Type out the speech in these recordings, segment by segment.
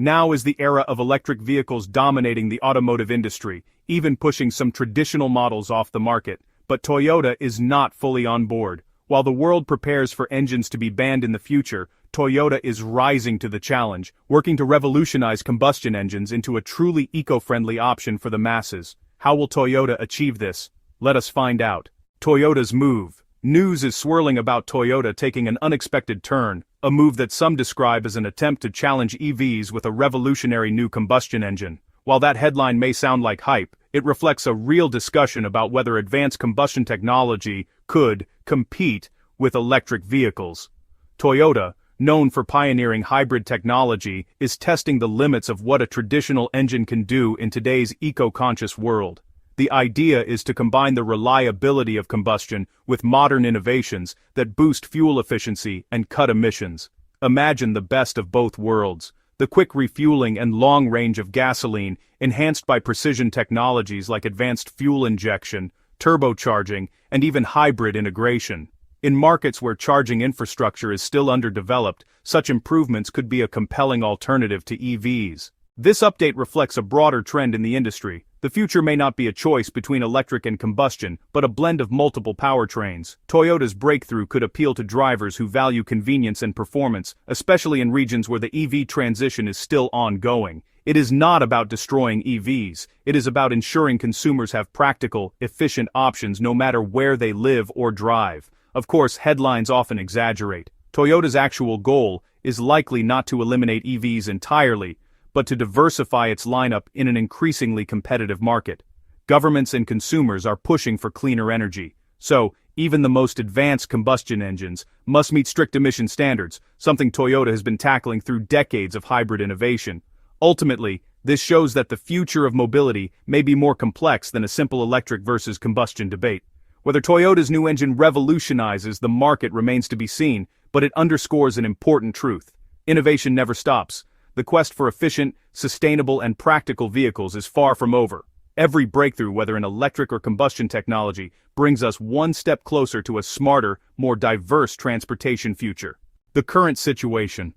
Now is the era of electric vehicles dominating the automotive industry, even pushing some traditional models off the market. But Toyota is not fully on board. While the world prepares for engines to be banned in the future, Toyota is rising to the challenge, working to revolutionize combustion engines into a truly eco-friendly option for the masses. How will Toyota achieve this? Let us find out. Toyota's move. News is swirling about Toyota taking an unexpected turn, a move that some describe as an attempt to challenge EVs with a revolutionary new combustion engine. While that headline may sound like hype, it reflects a real discussion about whether advanced combustion technology could compete with electric vehicles. Toyota, known for pioneering hybrid technology, is testing the limits of what a traditional engine can do in today's eco-conscious world. The idea is to combine the reliability of combustion with modern innovations that boost fuel efficiency and cut emissions. Imagine the best of both worlds: the quick refueling and long range of gasoline, enhanced by precision technologies like advanced fuel injection, turbocharging, and even hybrid integration. In markets where charging infrastructure is still underdeveloped, such improvements could be a compelling alternative to EVs. This update reflects a broader trend in the industry. The future may not be a choice between electric and combustion, but a blend of multiple powertrains. Toyota's breakthrough could appeal to drivers who value convenience and performance, especially in regions where the EV transition is still ongoing. It is not about destroying EVs, it is about ensuring consumers have practical, efficient options no matter where they live or drive. Of course, headlines often exaggerate. Toyota's actual goal is likely not to eliminate EVs entirely, but to diversify its lineup in an increasingly competitive market. Governments and consumers are pushing for cleaner energy, so even the most advanced combustion engines must meet strict emission standards, something Toyota has been tackling through decades of hybrid innovation. Ultimately, this shows that the future of mobility may be more complex than a simple electric versus combustion debate. Whether Toyota's new engine revolutionizes the market remains to be seen, but it underscores an important truth. Innovation never stops. The quest for efficient, sustainable, and practical vehicles is far from over. Every breakthrough, whether in electric or combustion technology, brings us one step closer to a smarter, more diverse transportation future. The current situation.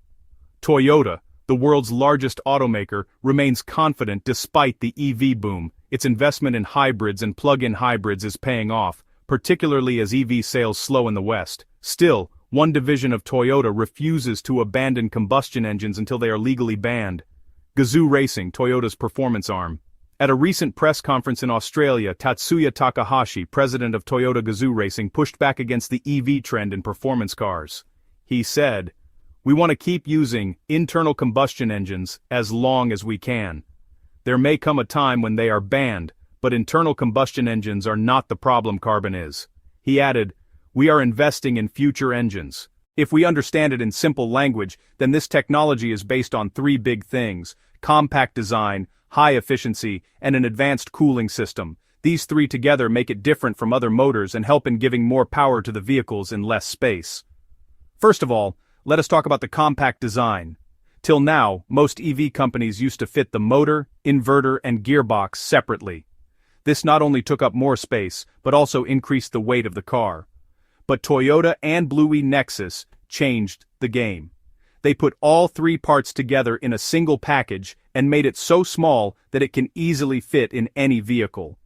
Toyota, the world's largest automaker, remains confident despite the EV boom. Its investment in hybrids and plug-in hybrids is paying off, particularly as EV sales slow in the West. Still, one division of Toyota refuses to abandon combustion engines until they are legally banned. Gazoo Racing, Toyota's performance arm. At a recent press conference in Australia, Tatsuya Takahashi, president of Toyota Gazoo Racing, pushed back against the EV trend in performance cars. He said, "We want to keep using internal combustion engines as long as we can. There may come a time when they are banned, but internal combustion engines are not the problem carbon is." He added, "We are investing in future engines." If we understand it in simple language, then this technology is based on three big things: compact design, high efficiency, and an advanced cooling system. These three together make it different from other motors and help in giving more power to the vehicles in less space. First of all, let us talk about the compact design. Till now, most EV companies used to fit the motor, inverter, and gearbox separately. This not only took up more space, but also increased the weight of the car. But Toyota and Blue Nexus changed the game. They put all three parts together in a single package and made it so small that it can easily fit in any vehicle.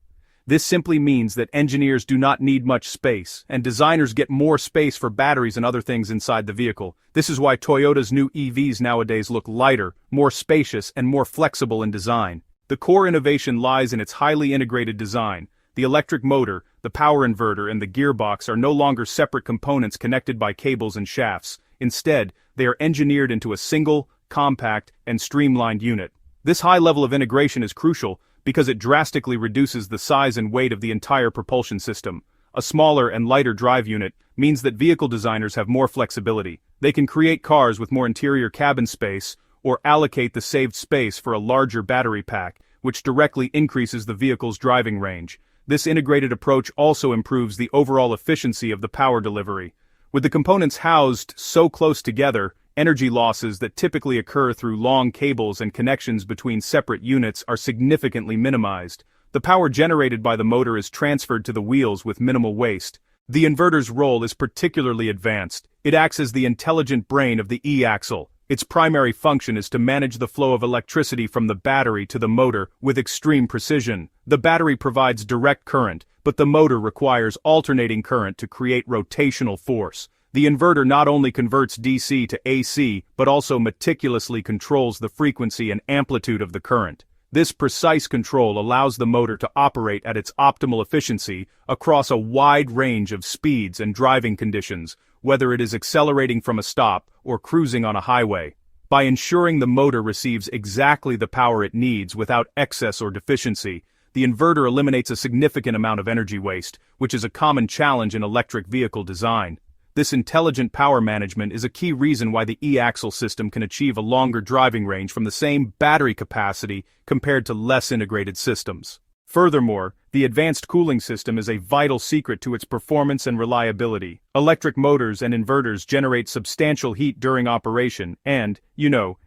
This simply means that engineers do not need much space, and designers get more space for batteries and other things inside the vehicle. This is why Toyota's new EVs nowadays look lighter, more spacious, and more flexible in design. The core innovation lies in its highly integrated design. The electric motor, the power inverter, and the gearbox are no longer separate components connected by cables and shafts. Instead, they are engineered into a single, compact, and streamlined unit. This high level of integration is crucial because it drastically reduces the size and weight of the entire propulsion system. A smaller and lighter drive unit means that vehicle designers have more flexibility. They can create cars with more interior cabin space, or allocate the saved space for a larger battery pack, which directly increases the vehicle's driving range. This integrated approach also improves the overall efficiency of the power delivery. With the components housed so close together, energy losses that typically occur through long cables and connections between separate units are significantly minimized. The power generated by the motor is transferred to the wheels with minimal waste. The inverter's role is particularly advanced. It acts as the intelligent brain of the e-axle. Its primary function is to manage the flow of electricity from the battery to the motor with extreme precision. The battery provides direct current, but the motor requires alternating current to create rotational force. The inverter not only converts DC to AC, but also meticulously controls the frequency and amplitude of the current. This precise control allows the motor to operate at its optimal efficiency across a wide range of speeds and driving conditions, whether it is accelerating from a stop or cruising on a highway. By ensuring the motor receives exactly the power it needs without excess or deficiency, the inverter eliminates a significant amount of energy waste, which is a common challenge in electric vehicle design. This intelligent power management is a key reason why the e-axle system can achieve a longer driving range from the same battery capacity compared to less integrated systems. Furthermore, the advanced cooling system is a vital secret to its performance and reliability. Electric motors and inverters generate substantial heat during operation and,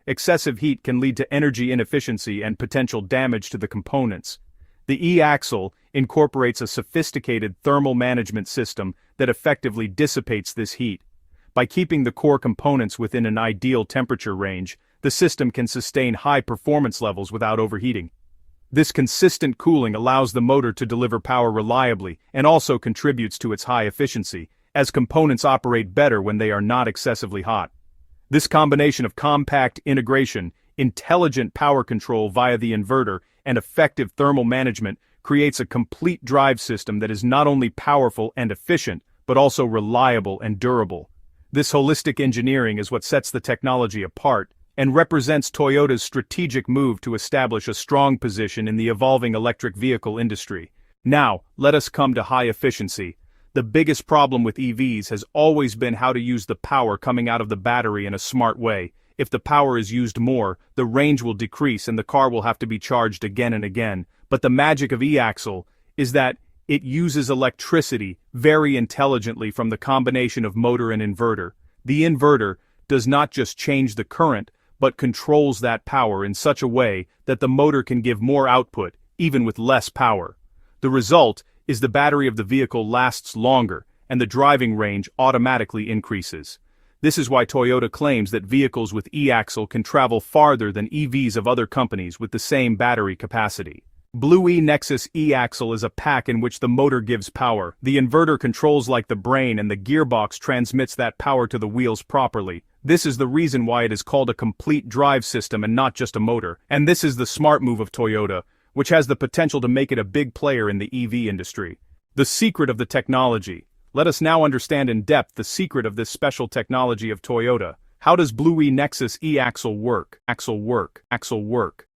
excessive heat can lead to energy inefficiency and potential damage to the components. The e-axle incorporates a sophisticated thermal management system that effectively dissipates this heat. By keeping the core components within an ideal temperature range, the system can sustain high performance levels without overheating. This consistent cooling allows the motor to deliver power reliably and also contributes to its high efficiency, as components operate better when they are not excessively hot. This combination of compact integration, intelligent power control via the inverter, and effective thermal management creates a complete drive system that is not only powerful and efficient, but also reliable and durable. This holistic engineering is what sets the technology apart and represents Toyota's strategic move to establish a strong position in the evolving electric vehicle industry. Now, let us come to high efficiency. The biggest problem with EVs has always been how to use the power coming out of the battery in a smart way. If the power is used more, the range will decrease and the car will have to be charged again and again. But the magic of e-axle is that it uses electricity very intelligently from the combination of motor and inverter. The inverter does not just change the current, but controls that power in such a way that the motor can give more output, even with less power. The result is the battery of the vehicle lasts longer, and the driving range automatically increases. This is why Toyota claims that vehicles with e-axle can travel farther than EVs of other companies with the same battery capacity. Blue E-Nexus e-axle is a pack in which the motor gives power, the inverter controls like the brain, and the gearbox transmits that power to the wheels properly. This is the reason why it is called a complete drive system and not just a motor. And this is the smart move of Toyota, which has the potential to make it a big player in the EV industry. The secret of the technology. Let us now understand in depth the secret of this special technology of Toyota. How does Blue E-Nexus e-axle work? Axle work.